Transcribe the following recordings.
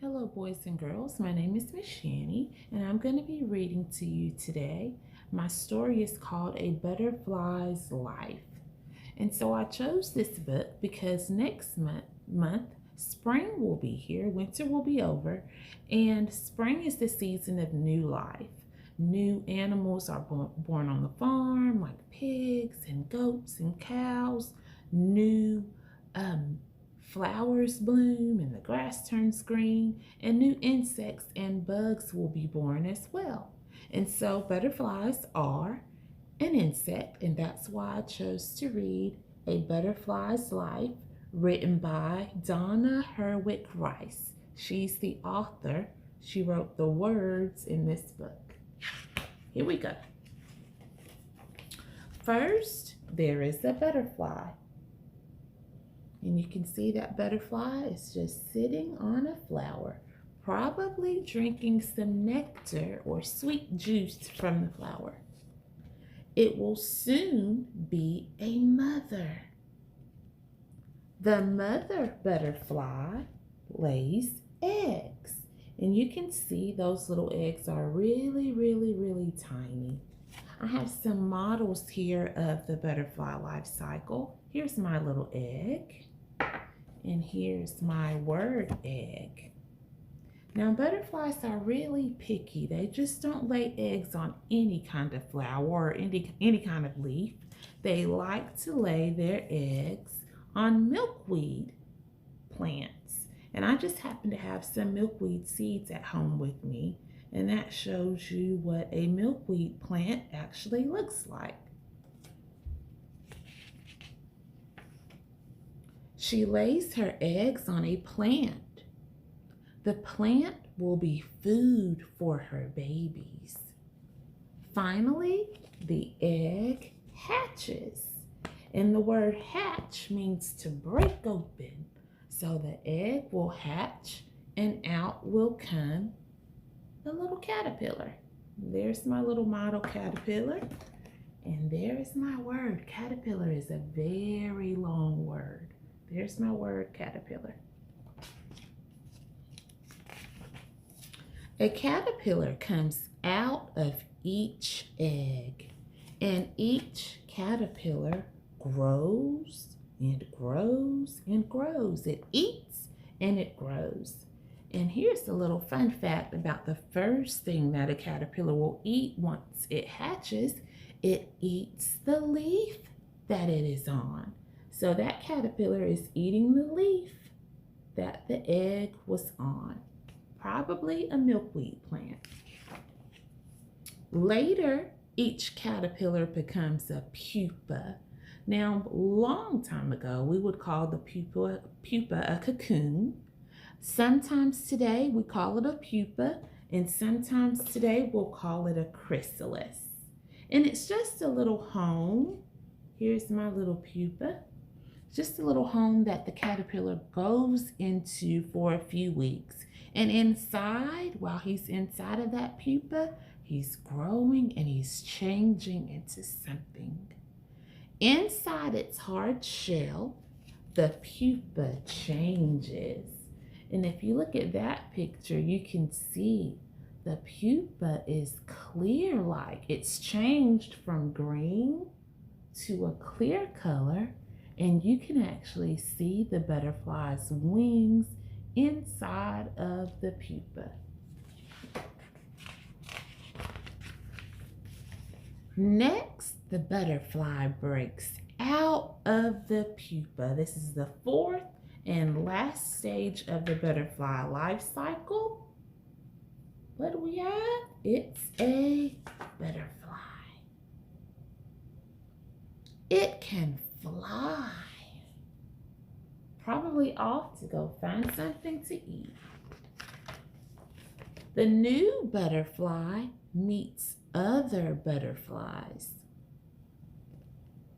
Hello, boys and girls. My name is Miss Shani, and I'm going to be reading to you today. My story is called A Butterfly's Life. And so I chose this book because next month spring will be here, winter will be over, and spring is the season of new life. New animals are born on the farm, like pigs and goats and cows. New um, flowers bloom and the grass turns green, and new insects and bugs will be born as well. And so butterflies are an insect, and that's why I chose to read A Butterfly's Life, written by Donna Hurwitz Rice. She's the author. She wrote the words in this book. Here we go. First, there is a butterfly. And you can see that butterfly is just sitting on a flower, probably drinking some nectar or sweet juice from the flower. It will soon be a mother. The mother butterfly lays eggs. And you can see those little eggs are really, really, really tiny. I have some models here of the butterfly life cycle. Here's my little egg. And here's my word egg. Now, butterflies are really picky. They just don't lay eggs on any kind of flower or any kind of leaf. They like to lay their eggs on milkweed plants. And I just happen to have some milkweed seeds at home with me. And that shows you what a milkweed plant actually looks like. She lays her eggs on a plant. The plant will be food for her babies. Finally, the egg hatches. And the word hatch means to break open. So the egg will hatch and out will come a little caterpillar. There's my little model caterpillar. And there's my word. Caterpillar is a very long word. There's my word, caterpillar. A caterpillar comes out of each egg, and each caterpillar grows and grows and grows. It eats and it grows. And here's a little fun fact about the first thing that a caterpillar will eat once it hatches. It eats the leaf that it is on. So that caterpillar is eating the leaf that the egg was on, probably a milkweed plant. Later, each caterpillar becomes a pupa. Now, a long time ago, we would call the pupa a cocoon. Sometimes today we call it a pupa, and sometimes today we'll call it a chrysalis. And it's just a little home. Here's my little pupa. Just a little home that the caterpillar goes into for a few weeks. And inside, while he's inside of that pupa, he's growing and he's changing into something. Inside its hard shell, the pupa changes. And if you look at that picture, you can see the pupa is clear like. It's changed from green to a clear color. And you can actually see the butterfly's wings inside of the pupa. Next, the butterfly breaks out of the pupa. This is the fourth and last stage of the butterfly life cycle. What do we have? It's a butterfly. It can fly, probably off to go find something to eat. The new butterfly meets other butterflies.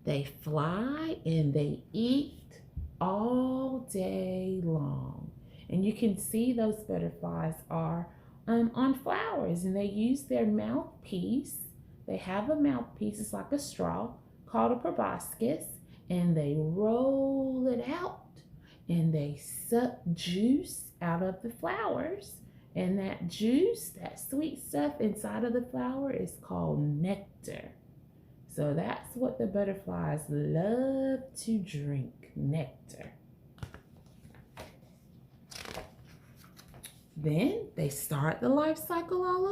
They fly and they eat all day long. And you can see those butterflies are on flowers, and they use their mouthpiece. They have a mouthpiece, it's like a straw, called a proboscis, and they roll it out and they suck juice out of the flowers. And that juice, that sweet stuff inside of the flower is called nectar. So that's what the butterflies love to drink, nectar. Then they start the life cycle all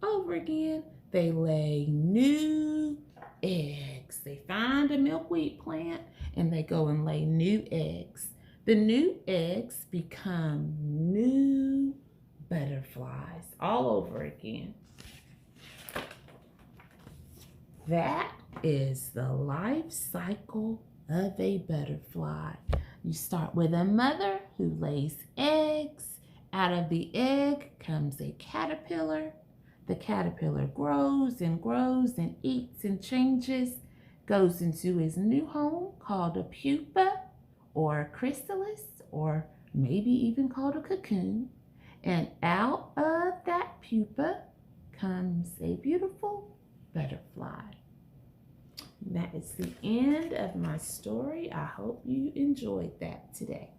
over again. They lay new eggs. They find a milkweed plant and they go and lay new eggs. The new eggs become new butterflies all over again. That is the life cycle of a butterfly. You start with a mother who lays eggs. Out of the egg comes a caterpillar. The caterpillar grows and grows and eats and changes, goes into his new home called a pupa or a chrysalis, or maybe even called a cocoon. And out of that pupa comes a beautiful butterfly. And that is the end of my story. I hope you enjoyed that today.